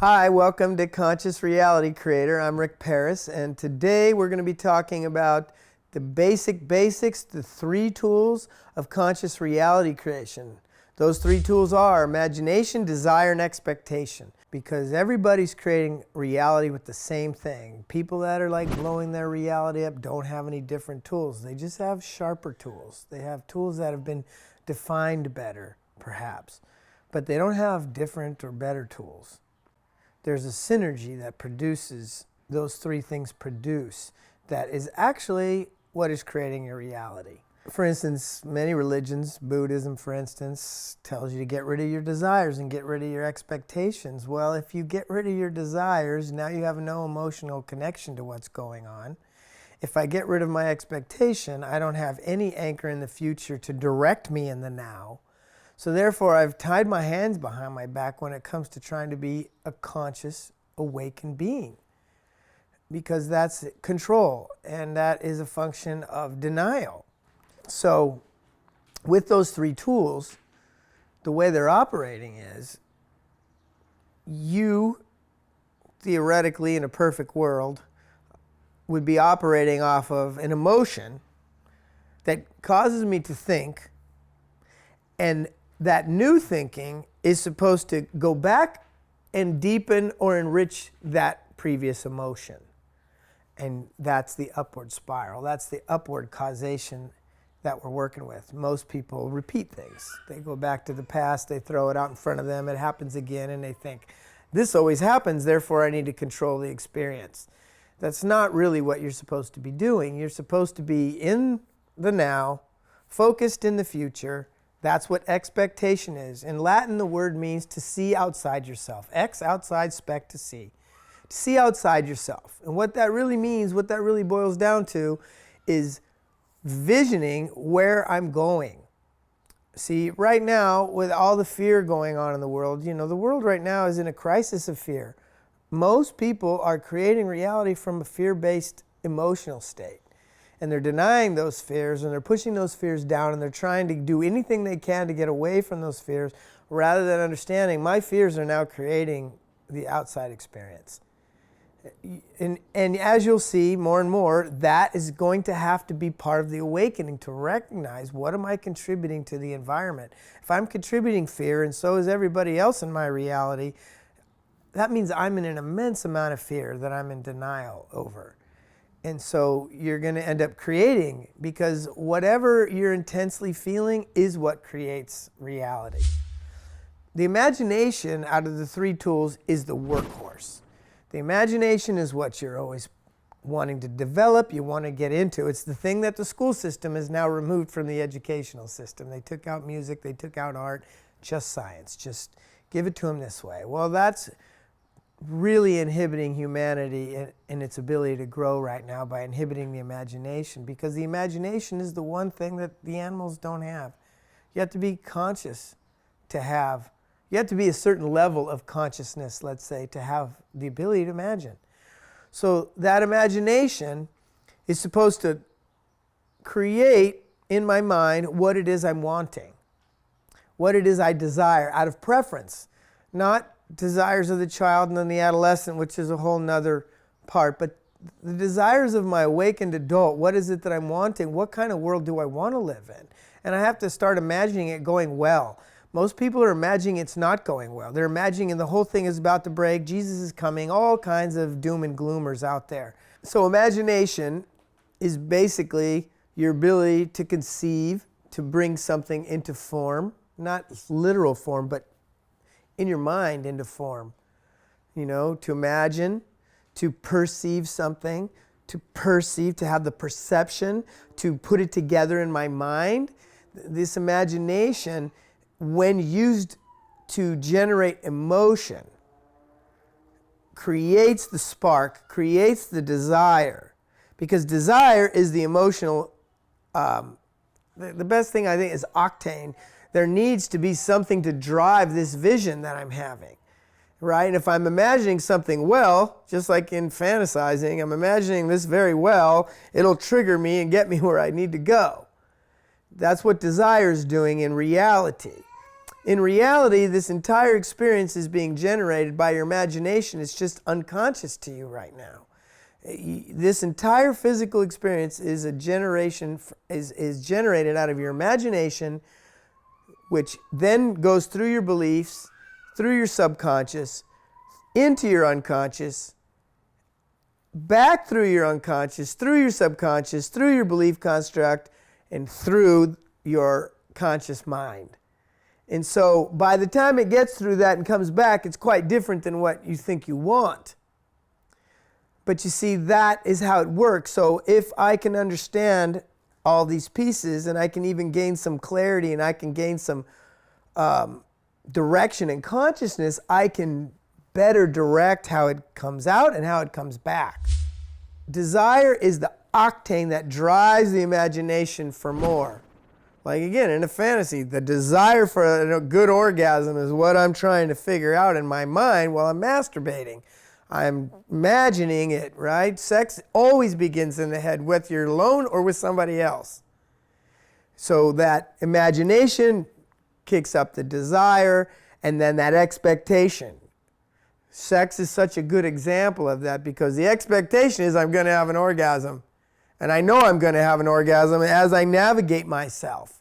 Hi, welcome to Conscious Reality Creator. I'm Rick Paris, and today we're going to be talking about the basics, the 3 tools of conscious reality creation. Those 3 tools are imagination, desire, and expectation. Because everybody's creating reality with the same thing. People that are like blowing their reality up don't have any different tools. They just have sharper tools. They have tools that have been defined better, perhaps. But they don't have different or better tools. There's a synergy that produces, those 3 things produce, that is actually what is creating your reality. For instance, many religions, Buddhism for instance, tells you to get rid of your desires and get rid of your expectations. Well, if you get rid of your desires, now you have no emotional connection to what's going on. If I get rid of my expectation, I don't have any anchor in the future to direct me in the now. So therefore, I've tied my hands behind my back when it comes to trying to be a conscious, awakened being. Because that's control, and that is a function of denial. So with those 3 tools, the way they're operating is, you, theoretically, in a perfect world, would be operating off of an emotion that causes me to think, and that new thinking is supposed to go back and deepen or enrich that previous emotion. And that's the upward spiral. That's the upward causation that we're working with. Most people repeat things. They go back to the past, they throw it out in front of them, it happens again, and they think, this always happens, therefore I need to control the experience. That's not really what you're supposed to be doing. You're supposed to be in the now, focused in the future. That's what expectation is. In Latin, the word means to see outside yourself. Ex, outside, spec, to see. To see outside yourself. And what that really means, what that really boils down to, is visioning where I'm going. See, right now, with all the fear going on in the world, the world right now is in a crisis of fear. Most people are creating reality from a fear-based emotional state. And they're denying those fears, and they're pushing those fears down, and they're trying to do anything they can to get away from those fears, rather than understanding my fears are now creating the outside experience. And as you'll see more and more, that is going to have to be part of the awakening, to recognize, what am I contributing to the environment? If I'm contributing fear, and so is everybody else in my reality, that means I'm in an immense amount of fear that I'm in denial over. And so you're going to end up creating, because whatever you're intensely feeling is what creates reality. The imagination, out of the 3 tools, is the workhorse. The imagination is what you're always wanting to develop, you want to get into. It's the thing that the school system has now removed from the educational system. They took out music, they took out art, just science. Just give it to them this way. Well, that's really inhibiting humanity in its ability to grow right now, by inhibiting the imagination, because the imagination is the one thing that the animals don't have. You have to be conscious to have, you have to be a certain level of consciousness, let's say, to have the ability to imagine. So that imagination is supposed to create in my mind what it is I'm wanting, what it is I desire out of preference, not desires of the child and then the adolescent, which is a whole nother part, but the desires of my awakened adult. What is it that I'm wanting? What kind of world do I want to live in? And I have to start imagining it going well. Most people are imagining it's not going well. They're imagining the whole thing is about to break, Jesus is coming, all kinds of doom and gloomers out there. So imagination is basically your ability to conceive, to bring something into form, not literal form, but in your mind into form. To imagine, to perceive something, to have the perception, to put it together in my mind. This imagination, when used to generate emotion, creates the spark, creates the desire. Because desire is the emotional, the best thing I think is octane. There needs to be something to drive this vision that I'm having, right? And if I'm imagining something well, just like in fantasizing, I'm imagining this very well, it'll trigger me and get me where I need to go. That's what desire is doing in reality. In reality, this entire experience is being generated by your imagination. It's just unconscious to you right now. This entire physical experience is a generation, is generated out of your imagination, which then goes through your beliefs, through your subconscious, into your unconscious, back through your unconscious, through your subconscious, through your belief construct, and through your conscious mind. And so by the time it gets through that and comes back, it's quite different than what you think you want. But you see, that is how it works. So if I can understand all these pieces, and I can even gain some clarity, and I can gain some direction and consciousness, I can better direct how it comes out and how it comes back. Desire is the octane that drives the imagination for more. Like again, in a fantasy, the desire for a good orgasm is what I'm trying to figure out in my mind while I'm masturbating. I'm imagining it, right? Sex always begins in the head, whether you're alone or with somebody else. So that imagination kicks up the desire, and then that expectation. Sex is such a good example of that, because the expectation is I'm going to have an orgasm. And I know I'm going to have an orgasm as I navigate myself.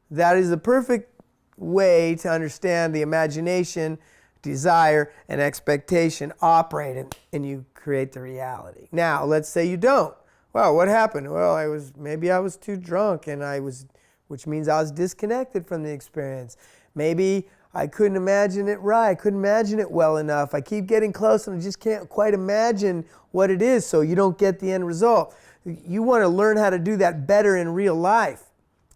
That is the perfect way to understand the imagination, desire, and expectation operate, and you create the reality. Now, let's say you don't. Well, what happened? Well, maybe I was too drunk, which means I was disconnected from the experience. Maybe I couldn't imagine it right. I couldn't imagine it well enough. I keep getting close and I just can't quite imagine what it is, so you don't get the end result. You want to learn how to do that better in real life.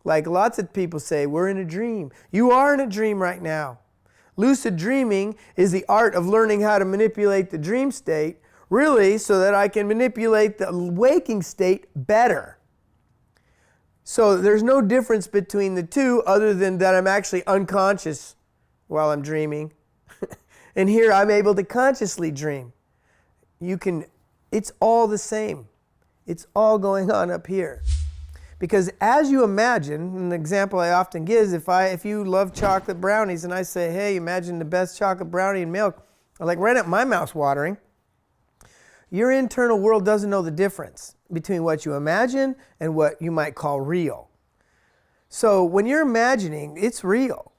Like lots of people say, we're in a dream. You are in a dream right now. Lucid dreaming is the art of learning how to manipulate the dream state, really, so that I can manipulate the waking state better. So there's no difference between the two other than that I'm actually unconscious while I'm dreaming. And here I'm able to consciously dream. It's all the same. It's all going on up here. Because as you imagine, an example I often give is if you love chocolate brownies and I say, hey, imagine the best chocolate brownie and milk, like right up my mouth's watering. Your internal world doesn't know the difference between what you imagine and what you might call real. So when you're imagining, it's real.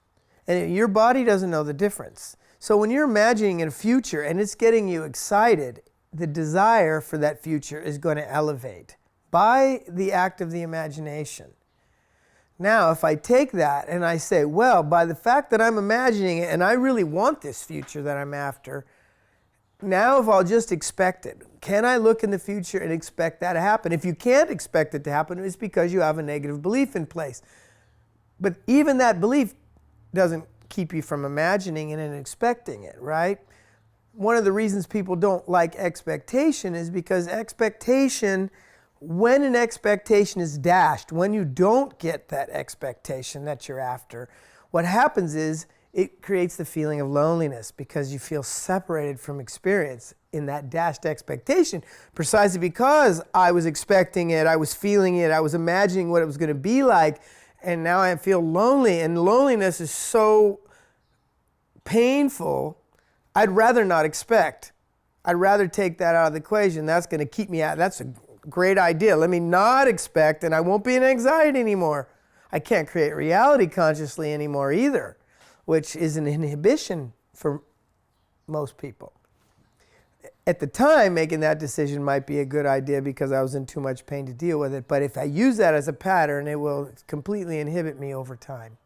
And your body doesn't know the difference. So when you're imagining a future and it's getting you excited, the desire for that future is going to elevate by the act of the imagination. Now, if I take that and I say, well, by the fact that I'm imagining it and I really want this future that I'm after, now if I'll just expect it, can I look in the future and expect that to happen? If you can't expect it to happen, it's because you have a negative belief in place. But even that belief doesn't keep you from imagining it and expecting it, right? One of the reasons people don't like expectation is because when an expectation is dashed, when you don't get that expectation that you're after, what happens is it creates the feeling of loneliness because you feel separated from experience in that dashed expectation, precisely because I was expecting it, I was feeling it, I was imagining what it was going to be like, and now I feel lonely, and loneliness is so painful. I'd rather not expect. I'd rather take that out of the equation. That's going to keep me out. That's a great idea. Let me not expect, and I won't be in anxiety anymore. I can't create reality consciously anymore either, which is an inhibition for most people. At the time, making that decision might be a good idea because I was in too much pain to deal with it. But if I use that as a pattern, it will completely inhibit me over time.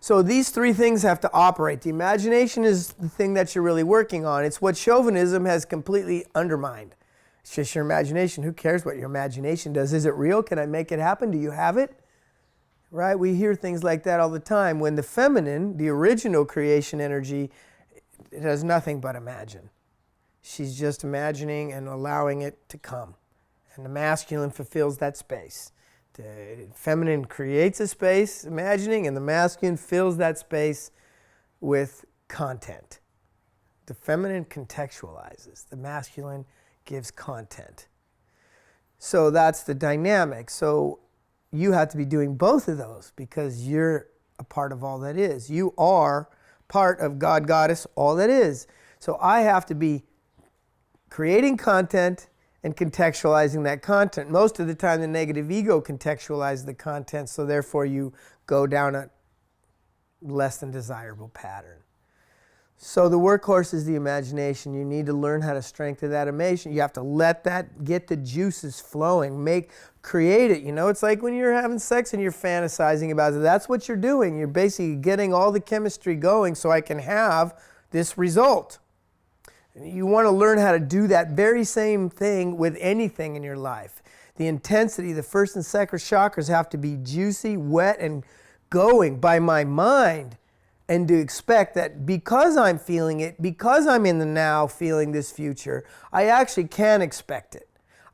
So these three things have to operate. The imagination is the thing that you're really working on. It's what chauvinism has completely undermined. It's just your imagination. Who cares what your imagination does? Is it real? Can I make it happen? Do you have it? Right? We hear things like that all the time. When the feminine, the original creation energy, it does nothing but imagine. She's just imagining and allowing it to come. And the masculine fulfills that space. The feminine creates a space, imagining, and the masculine fills that space with content. The feminine contextualizes. The masculine gives content. So that's the dynamic. So you have to be doing both of those because you're a part of all that is. You are part of God, Goddess, all that is. So I have to be creating content and contextualizing that content. Most of the time, the negative ego contextualizes the content, so therefore you go down a less than desirable pattern. So the workhorse is the imagination. You need to learn how to strengthen that imagination. You have to let that get the juices flowing, create it. You know, it's like when you're having sex and you're fantasizing about it. That's what you're doing. You're basically getting all the chemistry going so I can have this result. You want to learn how to do that very same thing with anything in your life. The intensity, the first and second chakras have to be juicy, wet, and going by my mind. And to expect that because I'm feeling it, because I'm in the now feeling this future, I actually can expect it.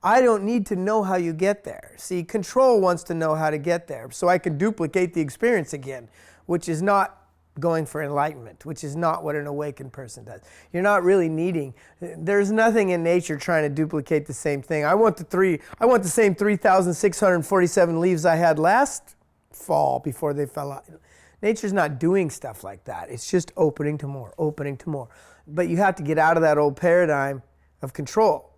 I don't need to know how you get there. See, control wants to know how to get there so I can duplicate the experience again, which is not going for enlightenment, which is not what an awakened person does. You're not really needing, there's nothing in nature trying to duplicate the same thing. I want the same 3,647 leaves I had last fall before they fell out. Nature's not doing stuff like that. It's just opening to more, opening to more. But you have to get out of that old paradigm of control.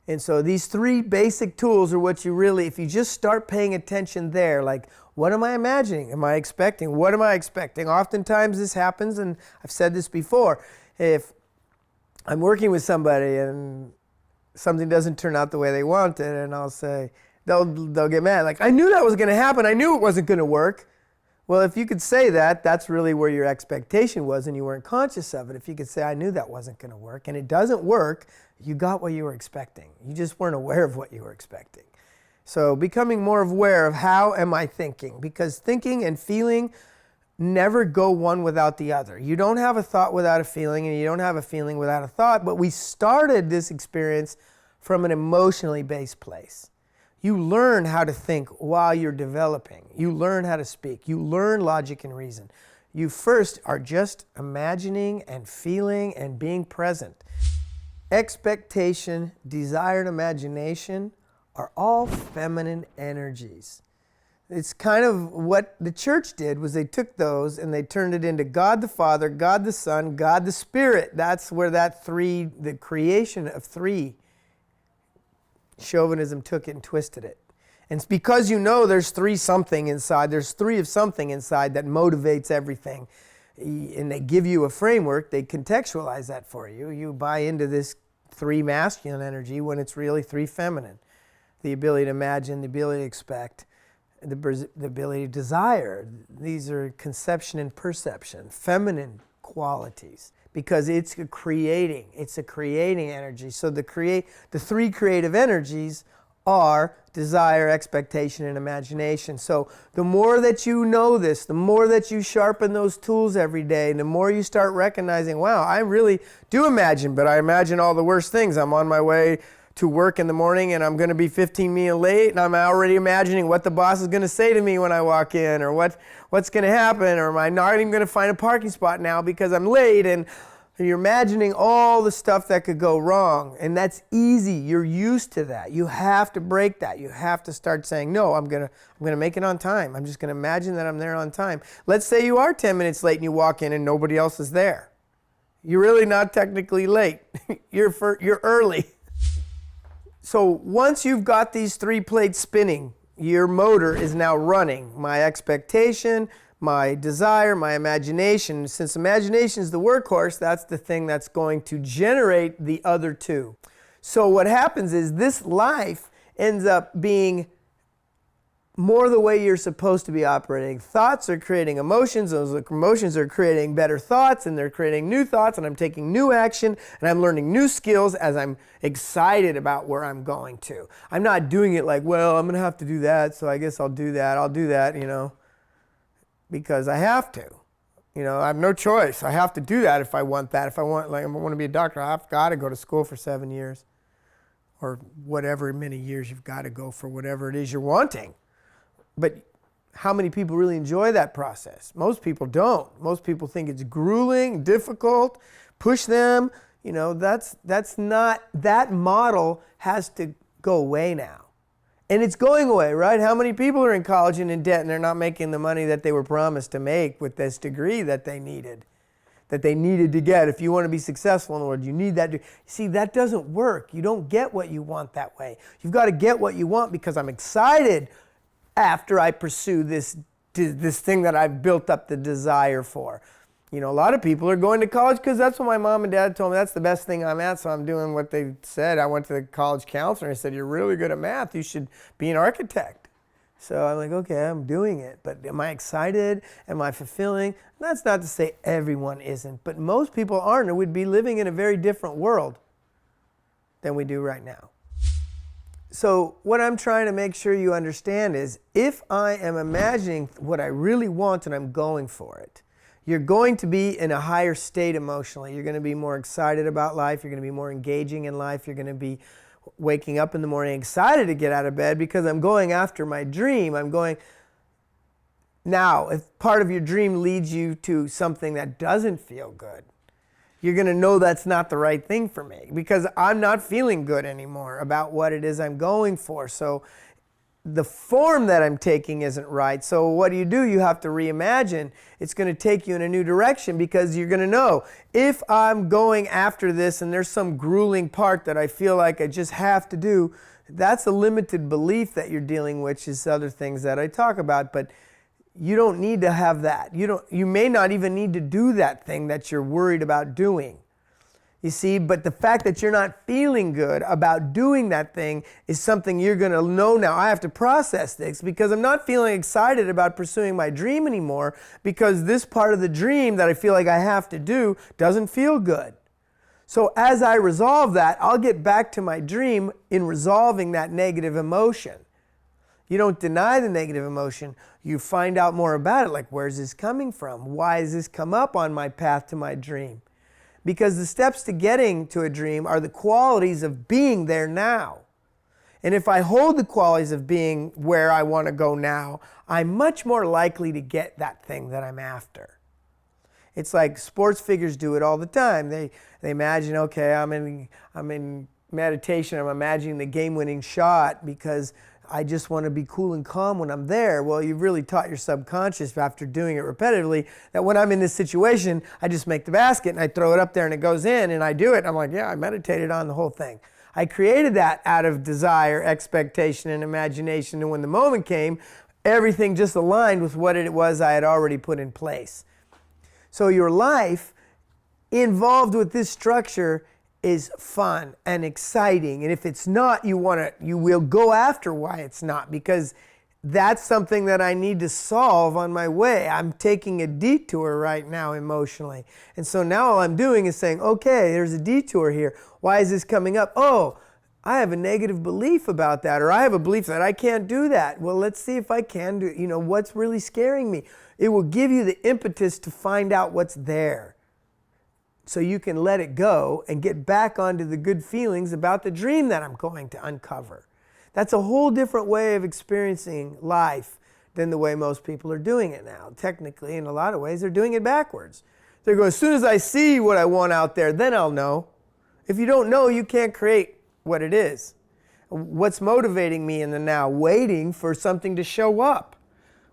And so these three basic tools are what you really, if you just start paying attention there, like, what am I imagining? Am I expecting? What am I expecting? Oftentimes this happens, and I've said this before. If I'm working with somebody and something doesn't turn out the way they want it, and I'll say, they'll get mad. Like, I knew that was going to happen. I knew it wasn't going to work. Well, if you could say that, that's really where your expectation was and you weren't conscious of it. If you could say, I knew that wasn't going to work, and it doesn't work, you got what you were expecting. You just weren't aware of what you were expecting. So becoming more aware of how am I thinking? Because thinking and feeling never go one without the other. You don't have a thought without a feeling, and you don't have a feeling without a thought, but we started this experience from an emotionally based place. You learn how to think while you're developing. You learn how to speak. You learn logic and reason. You first are just imagining and feeling and being present. Expectation, desire, and imagination are all feminine energies. It's kind of what the church did was they took those and they turned it into God the Father, God the Son, God the Spirit. That's where the creation of three, chauvinism took it and twisted it. And it's because you know there's three something inside, there's three of something inside that motivates everything. And they give you a framework, they contextualize that for you. You buy into this three masculine energy when it's really three feminine. The ability to imagine, the ability to expect, the ability to desire. These are conception and perception, feminine qualities. Because it's a creating energy. So the three creative energies are desire, expectation, and imagination. So the more that you know this, the more that you sharpen those tools every day, and the more you start recognizing, wow, I really do imagine, but I imagine all the worst things. I'm on my way to work in the morning and I'm going to be 15 minutes late, and I'm already imagining what the boss is going to say to me when I walk in, or what's going to happen, or am I not even going to find a parking spot now because I'm late, and you're imagining all the stuff that could go wrong. And that's easy. You're used to that. You have to break that. You have to start saying, no, I'm going to make it on time. I'm just going to imagine that I'm there on time. Let's say you are 10 minutes late and you walk in and nobody else is there. You're really not technically late. You're early. So once you've got these three plates spinning, your motor is now running. My expectation, my desire, my imagination. Since imagination is the workhorse, that's the thing that's going to generate the other two. So what happens is this life ends up being more the way you're supposed to be operating. Thoughts are creating emotions. Those emotions are creating better thoughts, and they're creating new thoughts, and I'm taking new action, and I'm learning new skills as I'm excited about where I'm going to. I'm not doing it like, well, I'm going to have to do that, so I guess I'll do that, because I have to. I have no choice. I have to do that if I want that. If I want to be a doctor, I've got to go to school for 7 years, or whatever many years you've got to go for whatever it is you're wanting. But how many people really enjoy that process? Most people don't. Most people think it's grueling, difficult, push them. That's not, that model has to go away now. And it's going away, right? How many people are in college and in debt and they're not making the money that they were promised to make with this degree that they needed to get? If you want to be successful in the world, you need that. See, that doesn't work. You don't get what you want that way. You've got to get what you want because I'm excited after I pursue this thing that I've built up the desire for. You know, a lot of people are going to college because that's what my mom and dad told me. That's the best thing I'm at, so I'm doing what they said. I went to the college counselor and said, you're really good at math. You should be an architect. So I'm like, okay, I'm doing it. But am I excited? Am I fulfilling? That's not to say everyone isn't, but most people aren't, or we'd be living in a very different world than we do right now. So what I'm trying to make sure you understand is if I am imagining what I really want and I'm going for it, you're going to be in a higher state emotionally. You're going to be more excited about life. You're going to be more engaging in life. You're going to be waking up in the morning excited to get out of bed because I'm going after my dream. Now, if part of your dream leads you to something that doesn't feel good, you're going to know that's not the right thing for me because I'm not feeling good anymore about what it is I'm going for. So the form that I'm taking isn't right. So what do? You have to reimagine. It's going to take you in a new direction because you're going to know if I'm going after this and there's some grueling part that I feel like I just have to do, that's a limited belief that you're dealing with, which is other things that I talk about. But you don't need to have that. You may not even need to do that thing that you're worried about doing. You see, but the fact that you're not feeling good about doing that thing is something you're going to know now. I have to process this because I'm not feeling excited about pursuing my dream anymore because this part of the dream that I feel like I have to do doesn't feel good. So as I resolve that, I'll get back to my dream in resolving that negative emotion. You don't deny the negative emotion. You find out more about it, like where's this coming from? Why has this come up on my path to my dream? Because the steps to getting to a dream are the qualities of being there now. And if I hold the qualities of being where I want to go now, I'm much more likely to get that thing that I'm after. It's like sports figures do it all the time. They imagine, okay, I'm in meditation, I'm imagining the game-winning shot because I just want to be cool and calm when I'm there. Well, you've really taught your subconscious after doing it repetitively that when I'm in this situation, I just make the basket and I throw it up there and it goes in and I do it. I'm like, yeah, I meditated on the whole thing. I created that out of desire, expectation, and imagination. And when the moment came, everything just aligned with what it was I had already put in place. So your life involved with this structure is fun and exciting, and if it's not, you will go after why it's not, because that's something that I need to solve on my way. I'm taking a detour right now emotionally, and so now all I'm doing is saying, okay, there's a detour here. Why is this coming up? Oh, I have a negative belief about that, or I have a belief that I can't do that. Well, let's see if I can do, what's really scaring me. It will give you the impetus to find out what's there, so you can let it go and get back onto the good feelings about the dream that I'm going to uncover. That's a whole different way of experiencing life than the way most people are doing it now. Technically, in a lot of ways, they're doing it backwards. They're going, as soon as I see what I want out there, then I'll know. If you don't know, you can't create what it is. What's motivating me in the now? Waiting for something to show up.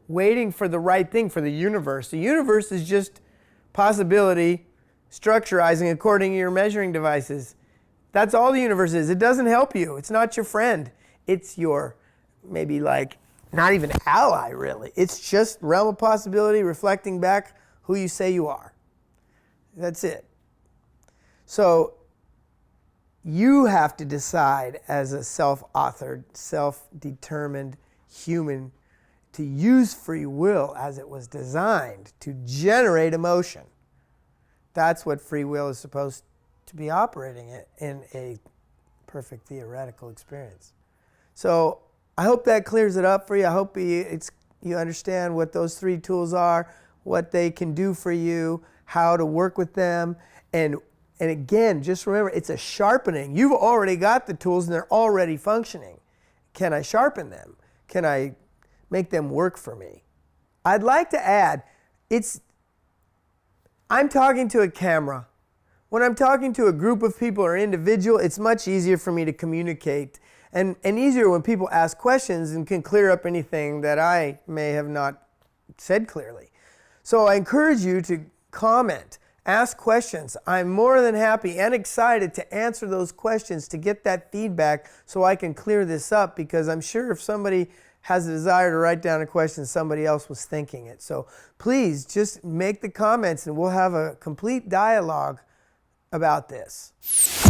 Waiting for the right thing, for the universe. The universe is just possibility structurizing according to your measuring devices. That's all the universe is. It doesn't help you. It's not your friend. It's your, maybe like, not even ally, really. It's just realm of possibility reflecting back who you say you are. That's it. So you have to decide as a self-authored, self-determined human to use free will as it was designed to generate emotion. That's what free will is supposed to be operating in a perfect theoretical experience. So I hope that clears it up for you. I hope you understand what those three tools are, what they can do for you, how to work with them. And again, just remember, it's a sharpening. You've already got the tools and they're already functioning. Can I sharpen them? Can I make them work for me? I'd like to add, I'm talking to a camera. When I'm talking to a group of people or individual, it's much easier for me to communicate and easier when people ask questions and can clear up anything that I may have not said clearly. So I encourage you to comment, ask questions. I'm more than happy and excited to answer those questions, to get that feedback so I can clear this up, because I'm sure if somebody has a desire to write down a question, somebody else was thinking it. So please just make the comments and we'll have a complete dialogue about this.